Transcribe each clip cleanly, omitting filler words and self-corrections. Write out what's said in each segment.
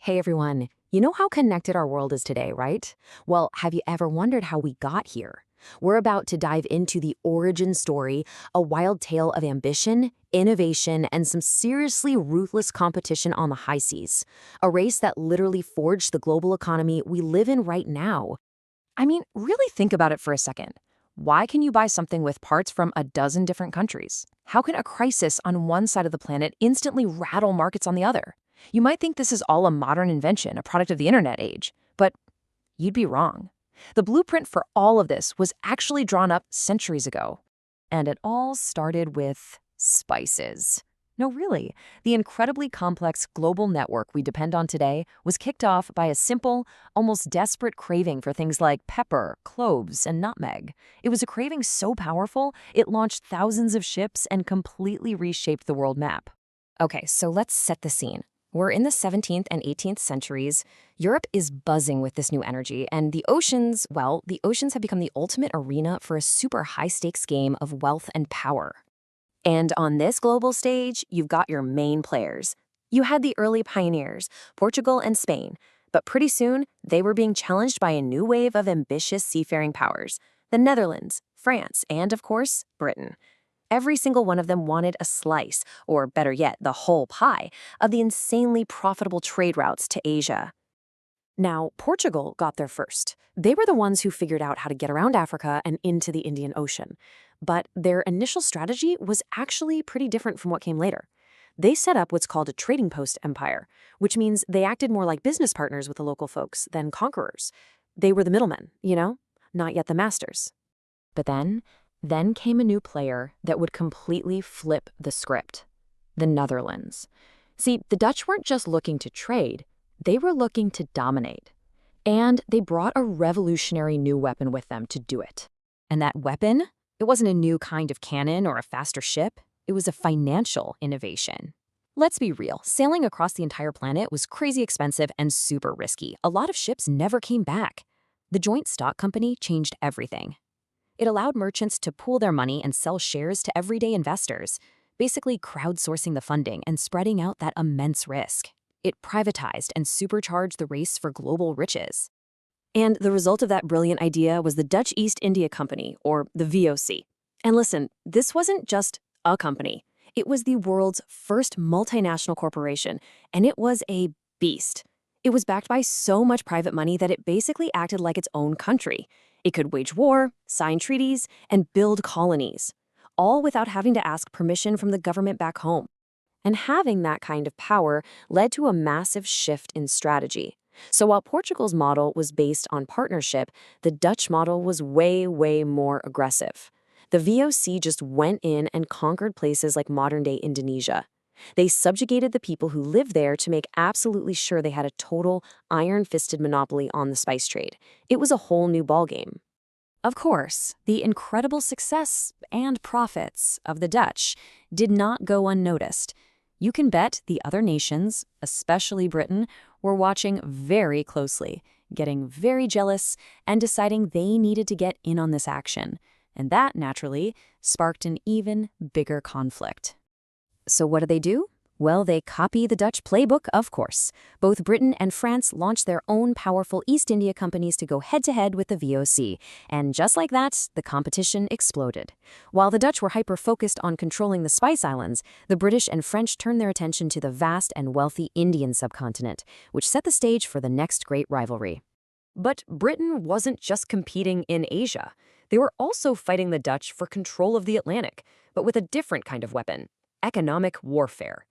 Hey everyone, you know how connected our world is today, right? Well, have you ever wondered how we got here? We're about to dive into the origin story, a wild tale of ambition, innovation, and some seriously ruthless competition on the high seas. A race that literally forged the global economy we live in right now. I mean, really think about it for a second. Why can you buy something with parts from a dozen different countries? How can a crisis on one side of the planet instantly rattle markets on the other? You might think this is all a modern invention, a product of the internet age, but you'd be wrong. The blueprint for all of this was actually drawn up centuries ago. And it all started with spices. No, really. The incredibly complex global network we depend on today was kicked off by a simple, almost desperate craving for things like pepper, cloves, and nutmeg. It was a craving so powerful, it launched thousands of ships and completely reshaped the world map. Okay, so let's set the scene. We're in the 17th and 18th centuries. Europe is buzzing with this new energy, and the oceans, well, the oceans have become the ultimate arena for a super high-stakes game of wealth and power. And on this global stage, you've got your main players. You had the early pioneers, Portugal and Spain, but pretty soon they were being challenged by a new wave of ambitious seafaring powers, the Netherlands, France, and of course, Britain. Every single one of them wanted a slice, or better yet, the whole pie, of the insanely profitable trade routes to Asia. Now, Portugal got there first. They were the ones who figured out how to get around Africa and into the Indian Ocean. But their initial strategy was actually pretty different from what came later. They set up what's called a trading post empire, which means they acted more like business partners with the local folks than conquerors. They were the middlemen, not yet the masters. But then came a new player that would completely flip the script: the Netherlands. See, the Dutch weren't just looking to trade, they were looking to dominate. And they brought a revolutionary new weapon with them to do it. And that weapon? It wasn't a new kind of cannon or a faster ship. It was a financial innovation. Let's be real, sailing across the entire planet was crazy expensive and super risky. A lot of ships never came back. The Joint Stock Company changed everything. It allowed merchants to pool their money and sell shares to everyday investors, basically crowdsourcing the funding and spreading out that immense risk. It privatized and supercharged the race for global riches. And the result of that brilliant idea was the Dutch East India Company, or the VOC. And listen, this wasn't just a company. It was the world's first multinational corporation, and it was a beast. It was backed by so much private money that it basically acted like its own country. It could wage war, sign treaties, and build colonies, all without having to ask permission from the government back home. And having that kind of power led to a massive shift in strategy. So while Portugal's model was based on partnership, the Dutch model was way, way more aggressive. The VOC just went in and conquered places like modern-day Indonesia. They subjugated the people who lived there to make absolutely sure they had a total iron-fisted monopoly on the spice trade. It was a whole new ballgame. Of course, the incredible success and profits of the Dutch did not go unnoticed. You can bet the other nations, especially Britain, were watching very closely, getting very jealous, and deciding they needed to get in on this action. And that, naturally, sparked an even bigger conflict. So what do? Well, they copy the Dutch playbook, of course. Both Britain and France launched their own powerful East India companies to go head-to-head with the VOC. And just like that, the competition exploded. While the Dutch were hyper-focused on controlling the Spice Islands, the British and French turned their attention to the vast and wealthy Indian subcontinent, which set the stage for the next great rivalry. But Britain wasn't just competing in Asia. They were also fighting the Dutch for control of the Atlantic, but with a different kind of weapon: economic warfare.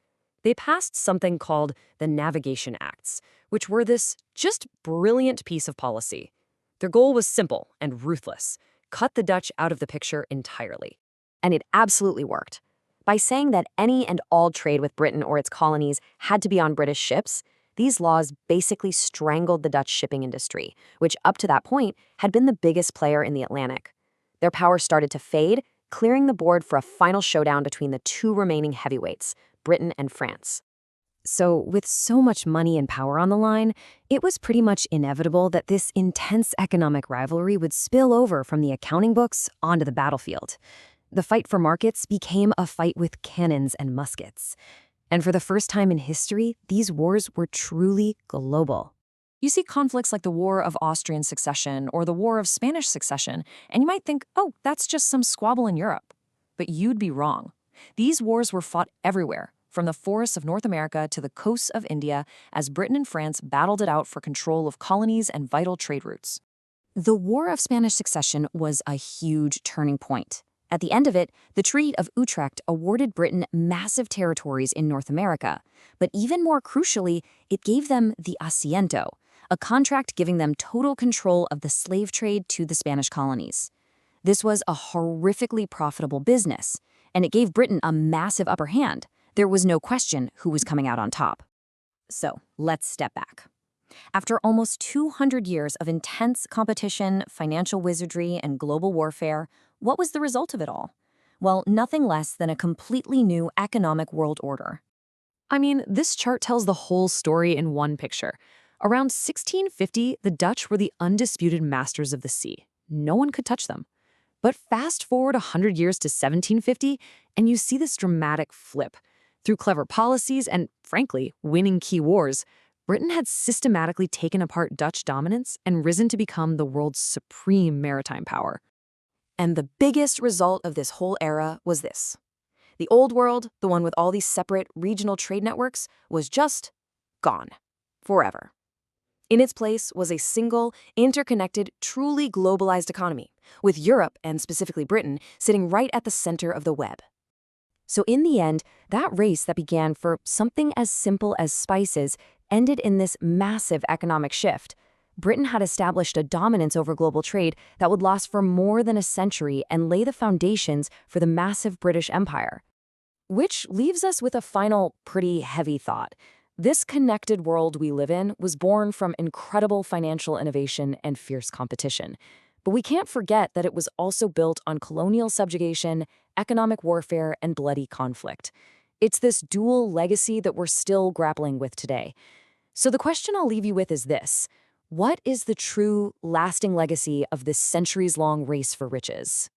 They passed something called the Navigation Acts, which were this just brilliant piece of policy. Their goal was simple and ruthless: cut the Dutch out of the picture entirely. And it absolutely worked. By saying that any and all trade with Britain or its colonies had to be on British ships, these laws basically strangled the Dutch shipping industry, which up to that point had been the biggest player in the Atlantic. Their power started to fade, clearing the board for a final showdown between the two remaining heavyweights, Britain and France. So, with so much money and power on the line, it was pretty much inevitable that this intense economic rivalry would spill over from the accounting books onto the battlefield. The fight for markets became a fight with cannons and muskets. And for the first time in history, these wars were truly global. You see conflicts like the War of Austrian Succession or the War of Spanish Succession, and you might think, oh, that's just some squabble in Europe. But you'd be wrong. These wars were fought everywhere, from the forests of North America to the coasts of India, as Britain and France battled it out for control of colonies and vital trade routes. The War of Spanish Succession was a huge turning point. At the end of it, the Treaty of Utrecht awarded Britain massive territories in North America. But even more crucially, it gave them the Asiento, a contract giving them total control of the slave trade to the Spanish colonies. This was a horrifically profitable business, and it gave Britain a massive upper hand. There was no question who was coming out on top. So, let's step back. After almost 200 years of intense competition, financial wizardry, and global warfare, what was the result of it all? Well, nothing less than a completely new economic world order. I mean, this chart tells the whole story in one picture. Around 1650, the Dutch were the undisputed masters of the sea. No one could touch them. But fast forward 100 years to 1750, and you see this dramatic flip. Through clever policies and, frankly, winning key wars, Britain had systematically taken apart Dutch dominance and risen to become the world's supreme maritime power. And the biggest result of this whole era was this. The old world, the one with all these separate regional trade networks, was just gone. Forever. In its place was a single, interconnected, truly globalized economy, with Europe, and specifically Britain, sitting right at the center of the web. So in the end, that race that began for something as simple as spices ended in this massive economic shift. Britain had established a dominance over global trade that would last for more than a century and lay the foundations for the massive British Empire. Which leaves us with a final, pretty heavy thought. This connected world we live in was born from incredible financial innovation and fierce competition. But we can't forget that it was also built on colonial subjugation, economic warfare, and bloody conflict. It's this dual legacy that we're still grappling with today. So the question I'll leave you with is this: what is the true, lasting legacy of this centuries-long race for riches?